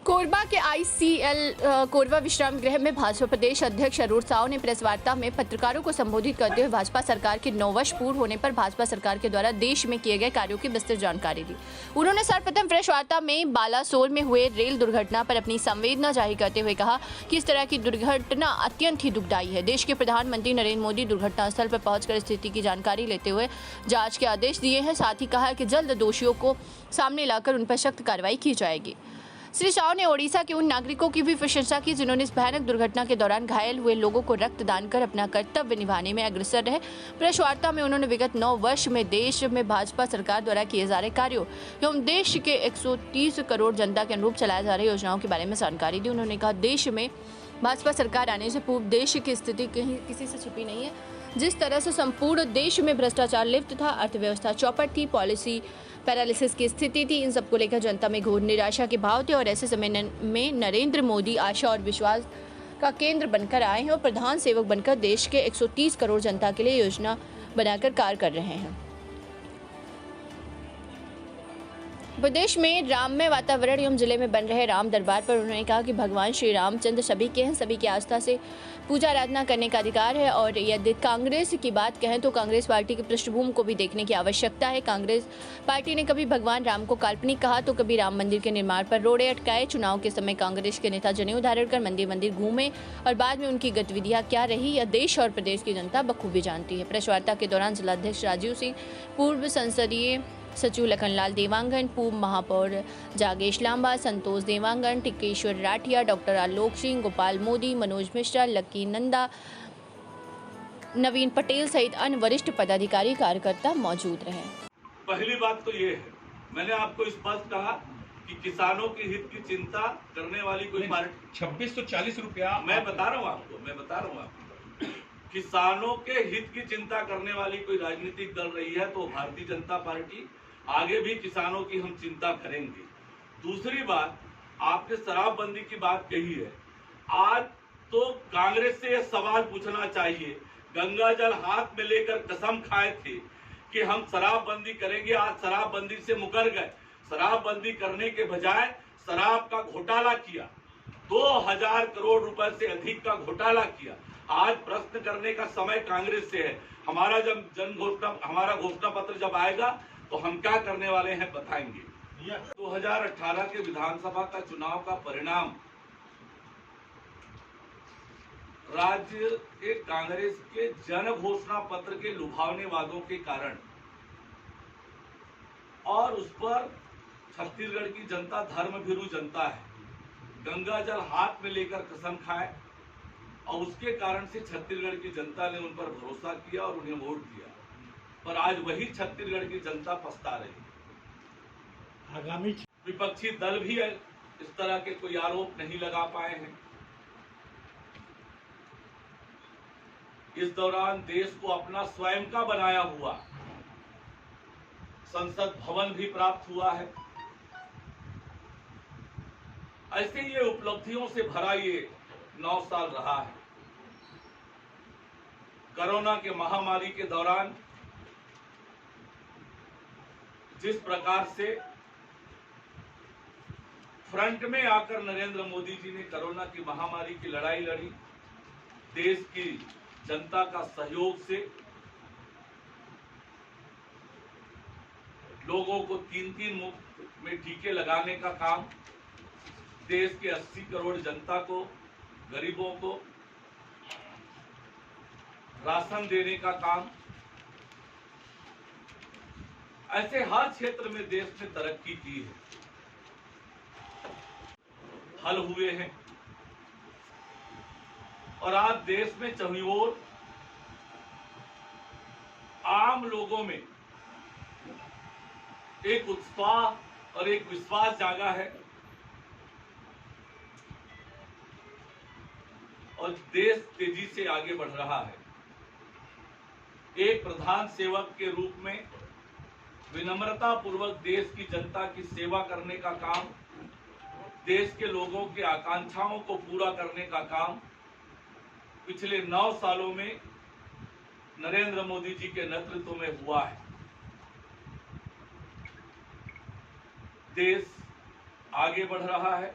कोरबा के आईसीएल कोरबा विश्राम गृह में भाजपा प्रदेश अध्यक्ष अरुण साव ने प्रेस वार्ता में पत्रकारों को संबोधित करते हुए भाजपा सरकार के 9 वर्ष पूर्ण होने पर भाजपा सरकार के द्वारा देश में किए गए कार्यों की विस्तृत जानकारी दी। उन्होंने सर्वप्रथम प्रेस वार्ता में बालासोर में हुए रेल दुर्घटना पर अपनी संवेदना जाहिर करते हुए कहा कि इस तरह की दुर्घटना अत्यंत ही दुखदायी है। देश के प्रधानमंत्री नरेंद्र मोदी दुर्घटनास्थल पर पहुंचकर स्थिति की जानकारी लेते हुए जाँच के आदेश दिए हैं। साथ ही कहा कि जल्द दोषियों को सामने लाकर उन पर सख्त कार्रवाई की जाएगी। श्री शाह ने ओडिशा के उन नागरिकों की भी प्रशंसा की जिन्होंने इस भयानक दुर्घटना के दौरान घायल हुए लोगों को रक्तदान कर अपना कर्तव्य निभाने में अग्रसर रहे। प्रेस वार्ता में उन्होंने विगत 9 वर्ष में देश में भाजपा सरकार द्वारा किए जा रहे कार्यों एवं देश के 130 करोड़ जनता के अनुरूप चलाए जा रहे योजनाओं के बारे में जानकारी दी। उन्होंने कहा, देश में भाजपा सरकार आने से पूर्व देश की स्थिति कहीं किसी से छिपी नहीं है। जिस तरह से संपूर्ण देश में भ्रष्टाचार लिप्त था, अर्थव्यवस्था चौपट थी, पॉलिसी पैरालिसिस की स्थिति थी, इन सबको लेकर जनता में घोर निराशा के भाव थे और ऐसे समय में नरेंद्र मोदी आशा और विश्वास का केंद्र बनकर आए हैं और प्रधान सेवक बनकर देश के 130 करोड़ जनता के लिए योजना बनाकर कार्य कर रहे हैं। प्रदेश में राममय वातावरण एवं जिले में बन रहे राम दरबार पर उन्होंने कहा कि भगवान श्री रामचंद्र सभी के हैं, सभी की आस्था से पूजा आराधना करने का अधिकार है। और यदि कांग्रेस की बात कहें तो कांग्रेस पार्टी की पृष्ठभूमि को भी देखने की आवश्यकता है। कांग्रेस पार्टी ने कभी भगवान राम को काल्पनिक कहा तो कभी राम मंदिर के निर्माण पर रोड़े अटकाए। चुनाव के समय कांग्रेस के नेता जनेऊ धारण कर मंदिर मंदिर घूमे और बाद में उनकी गतिविधियां क्या रही यह देश और प्रदेश की जनता बखूबी जानती है। प्रेस वार्ता के दौरान जिलाध्यक्ष राजीव सिंह, पूर्व संसदीय सचिव लखनलाल देवांगन, पूर्व महापौर जागेश लांबा, संतोष देवांगन, टिकेश्वर राठिया, डॉक्टर आलोक सिंह, गोपाल मोदी, मनोज मिश्रा, लक्की नंदा, नवीन पटेल सहित अन्य वरिष्ठ पदाधिकारी कार्यकर्ता मौजूद रहे। पहली बात तो ये है, मैंने आपको स्पष्ट कहा कि किसानों के हित की चिंता करने वाली कोई पार्टी 2640 रुपया मैं बता रहा हूँ आपको किसानों के हित की चिंता करने वाली कोई राजनीतिक दल रही है तो भारतीय जनता पार्टी आगे भी किसानों की हम चिंता करेंगे। दूसरी बात, आपने शराबबंदी की बात कही है, आज तो कांग्रेस से यह सवाल पूछना चाहिए, गंगा जल हाथ में लेकर कसम खाए थे कि हम शराबबंदी करेंगे, आज शराबबंदी से मुकर गए। शराबबंदी करने के बजाय शराब का घोटाला किया, 2000 करोड़ रुपए से अधिक का घोटाला किया। आज प्रश्न करने का समय कांग्रेस से है। हमारा घोषणा पत्र जब आएगा तो हम क्या करने वाले हैं बताएंगे। 2018 के विधानसभा का चुनाव का परिणाम राज्य के कांग्रेस के जन घोषणा पत्र के लुभावने वादों के कारण और उस पर छत्तीसगढ़ की जनता धर्मभीरू जनता है, गंगा जल हाथ में लेकर कसम खाए और उसके कारण से छत्तीसगढ़ की जनता ने उन पर भरोसा किया और उन्हें वोट दिया। पर आज वही छत्तीसगढ़ की जनता पछता रही है। आगामी विपक्षी दल भी इस तरह के कोई आरोप नहीं लगा पाए हैं। इस दौरान देश को अपना स्वयं का बनाया हुआ संसद भवन भी प्राप्त हुआ है। ऐसे ये उपलब्धियों से भरा ये 9 साल रहा है। कोरोना के महामारी के दौरान जिस प्रकार से फ्रंट में आकर नरेंद्र मोदी जी ने कोरोना की महामारी की लड़ाई लड़ी, देश की जनता का सहयोग से लोगों को 3-3 मुफ्त में टीके लगाने का काम, देश के 80 करोड़ जनता को, गरीबों को राशन देने का काम, ऐसे हर क्षेत्र में देश ने तरक्की की है, हल हुए हैं। और आज देश में चहुओर आम लोगों में एक उत्साह और एक विश्वास जागा है और देश तेजी से आगे बढ़ रहा है। एक प्रधान सेवक के रूप में विनम्रता पूर्वक देश की जनता की सेवा करने का काम, देश के लोगों की आकांक्षाओं को पूरा करने का काम पिछले 9 सालों में नरेंद्र मोदी जी के नेतृत्व में हुआ है। देश आगे बढ़ रहा है,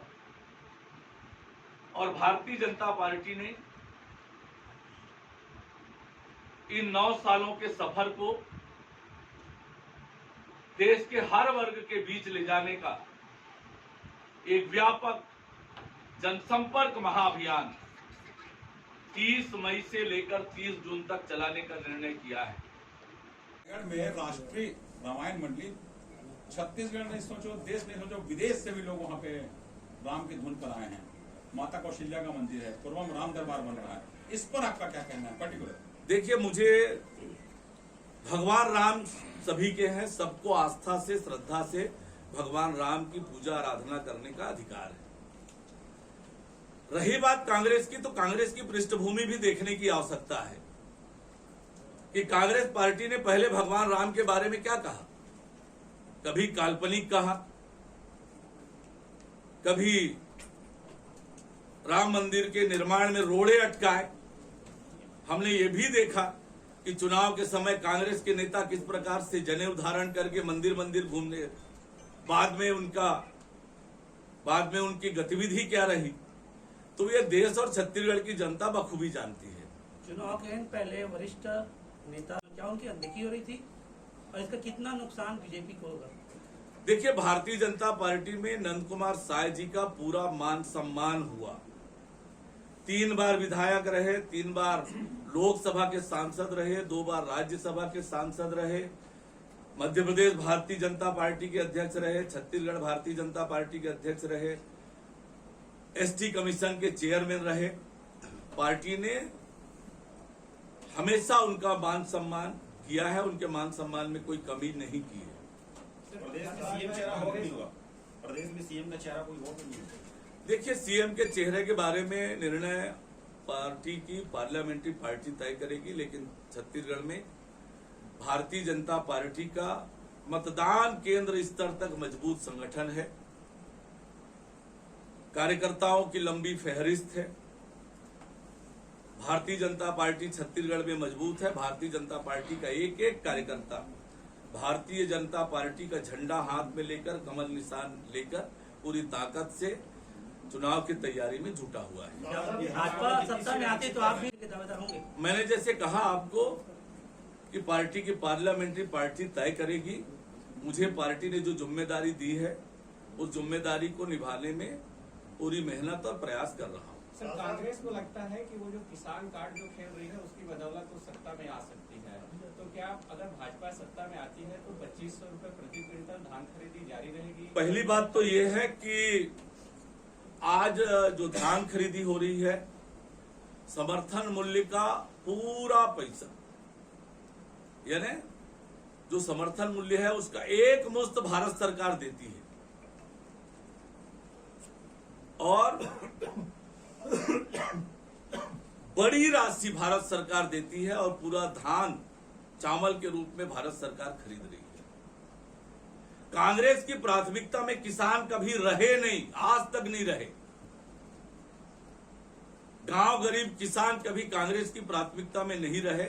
और भारतीय जनता पार्टी ने इन 9 सालों के सफर को देश के हर वर्ग के बीच ले जाने का एक व्यापक जनसंपर्क महाअभियान 30 मई से लेकर 30 जून तक चलाने का निर्णय किया है। में राष्ट्रीय रामायण मंडली छत्तीसगढ़ में सोचो, देश में सोचो, विदेश से भी लोग वहाँ पे राम की धुन पर आए हैं। माता कौशल्या का मंदिर है, पूर्वम राम दरबार बन रहा है। इस पर आपका क्या कहना है पर्टिकुलर? देखिए, मुझे भगवान राम सभी के हैं, सबको आस्था से श्रद्धा से भगवान राम की पूजा आराधना करने का अधिकार है। रही बात कांग्रेस की, तो कांग्रेस की पृष्ठभूमि भी देखने की आवश्यकता है कि कांग्रेस पार्टी ने पहले भगवान राम के बारे में क्या कहा। कभी काल्पनिक कहा, कभी राम मंदिर के निर्माण में रोड़े अटकाए। हमने ये भी देखा कि चुनाव के समय कांग्रेस के नेता किस प्रकार से जनेऊ धारण करके मंदिर मंदिर घूमने, बाद में उनकी गतिविधि क्या रही, तो ये देश और छत्तीसगढ़ की जनता बखूबी जानती है। चुनाव के पहले वरिष्ठ नेता क्या उनकी अनदेखी हो रही थी और इसका कितना नुकसान बीजेपी को होगा? देखिए, भारतीय जनता पार्टी में नंद कुमार साय जी का पूरा मान सम्मान हुआ। 3 बार विधायक रहे, 3 बार लोकसभा के सांसद रहे, 2 बार राज्यसभा के सांसद रहे, मध्य प्रदेश भारतीय जनता पार्टी के अध्यक्ष रहे, छत्तीसगढ़ भारतीय जनता पार्टी के अध्यक्ष रहे, एसटी कमीशन के चेयरमैन रहे। पार्टी ने हमेशा उनका मान सम्मान किया है, उनके मान सम्मान में कोई कमी नहीं की है। प्रदेश में सीएम चेहरा और नहीं होगा, प्रदेश में सीएम का चेहरा कोई और नहीं होगा। देखिए, सीएम के चेहरे के बारे में निर्णय पार्टी की पार्लियामेंट्री पार्टी तय करेगी, लेकिन छत्तीसगढ़ में भारतीय जनता पार्टी का मतदान केंद्र स्तर तक मजबूत संगठन है। कार्यकर्ताओं की लंबी फहरिस्त है। भारतीय जनता पार्टी छत्तीसगढ़ में मजबूत है। भारतीय जनता पार्टी का एक एक कार्यकर्ता भारतीय जनता पार्टी का झंडा हाथ में लेकर, कमल निशान लेकर पूरी ताकत से चुनाव की तैयारी में जुटा हुआ है। भाजपा सत्ता में आती तो आप भी दावेदार होंगे? मैंने जैसे कहा आपको कि पार्टी की पार्लियामेंट्री पार्टी तय करेगी। मुझे पार्टी ने जो जिम्मेदारी दी है, उस जिम्मेदारी को निभाने में पूरी मेहनत और प्रयास कर रहा हूँ। सर, कांग्रेस को लगता है कि वो जो किसान कार्ड जो खेल रही है उसकी बदौलत तो सत्ता में आ सकती है, तो क्या अगर भाजपा सत्ता में आती है तो 2500 रुपए प्रति क्विंटल धान खरीदी जारी रहेगी? पहली बात तो ये है कि आज जो धान खरीदी हो रही है, समर्थन मूल्य का पूरा पैसा, यानी जो समर्थन मूल्य है उसका एक मुश्त भारत सरकार देती है और बड़ी राशि भारत सरकार देती है और पूरा धान चावल के रूप में भारत सरकार खरीद रही है। कांग्रेस की प्राथमिकता में किसान कभी रहे नहीं, आज तक नहीं रहे। गांव गरीब किसान कभी कांग्रेस की प्राथमिकता में नहीं रहे।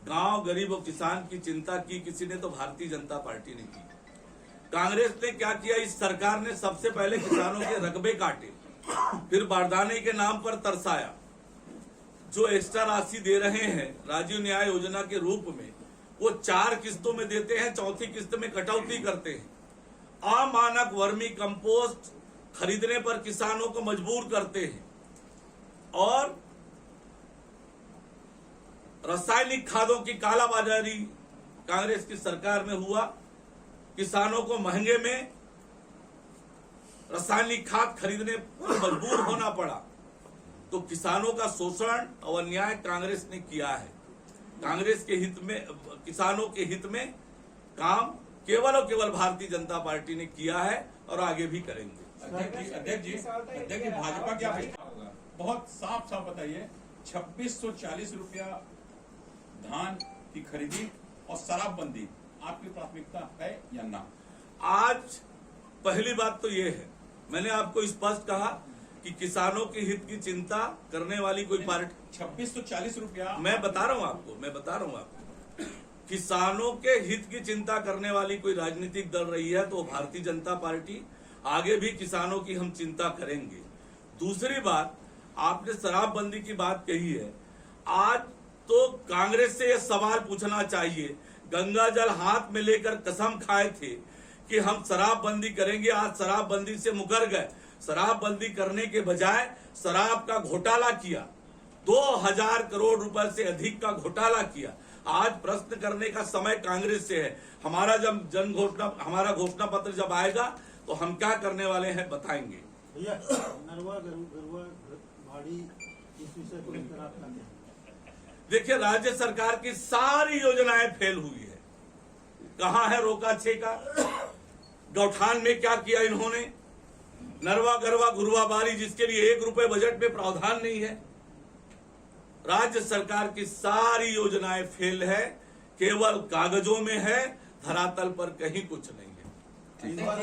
गांव गरीब और किसान की चिंता की किसी ने तो भारतीय जनता पार्टी ने की। कांग्रेस ने क्या किया, इस सरकार ने सबसे पहले किसानों के रकबे काटे, फिर बारदाने के नाम पर तरसाया। जो एक्स्ट्रा राशि दे रहे हैं राजीव न्याय योजना के रूप में, वो 4 किस्तों में देते हैं, चौथी किस्त में कटौती करते हैं। अमानक वर्मी कंपोस्ट खरीदने पर किसानों को मजबूर करते हैं और रासायनिक खादों की कालाबाजारी कांग्रेस की सरकार में हुआ। किसानों को महंगे में रासायनिक खाद खरीदने पर मजबूर होना पड़ा। तो किसानों का शोषण और अन्याय कांग्रेस ने किया है। कांग्रेस के हित में, किसानों के हित में काम केवल और केवल भारतीय जनता पार्टी ने किया है और आगे भी करेंगे। अध्यक्ष जी भाजपा क्या फैसला होगा? बहुत साफ साफ बताइए। 2640 रुपया धान की खरीदी और शराबबंदी आपकी प्राथमिकता है या ना? आज पहली बात तो ये है, मैंने आपको स्पष्ट कहा कि किसानों के हित की चिंता करने वाली कोई पार्टी 2640 रुपया मैं बता रहा हूं आपको किसानों के हित की चिंता करने वाली कोई राजनीतिक दल रही है तो भारतीय जनता पार्टी, आगे भी किसानों की हम चिंता करेंगे। दूसरी बात, आपने शराबबंदी की बात कही है, आज तो कांग्रेस से यह सवाल पूछना चाहिए, गंगा जल हाथ में लेकर कसम खाए थे कि हम शराबबंदी करेंगे, आज शराबबंदी से मुकर गए। शराबबंदी करने के बजाय शराब का घोटाला किया, 2000 करोड़ रुपए से अधिक का घोटाला किया। आज प्रश्न करने का समय कांग्रेस से है। हमारा हमारा घोषणा पत्र जब आएगा तो हम क्या करने वाले हैं बताएंगे। भैया नरवा गरुआ भाड़ी इस विषय को लेकर आप क्या कहें? देखिए, राज्य सरकार की सारी योजनाएं फेल हुई है। कहां है रोका छेका? गौठान में क्या किया इन्होंने? नरवा गरवा गुरुआ बारी जिसके लिए 1 रुपए बजट में प्रावधान नहीं है। राज्य सरकार की सारी योजनाएं फेल है, केवल कागजों में है, धरातल पर कहीं कुछ नहीं है।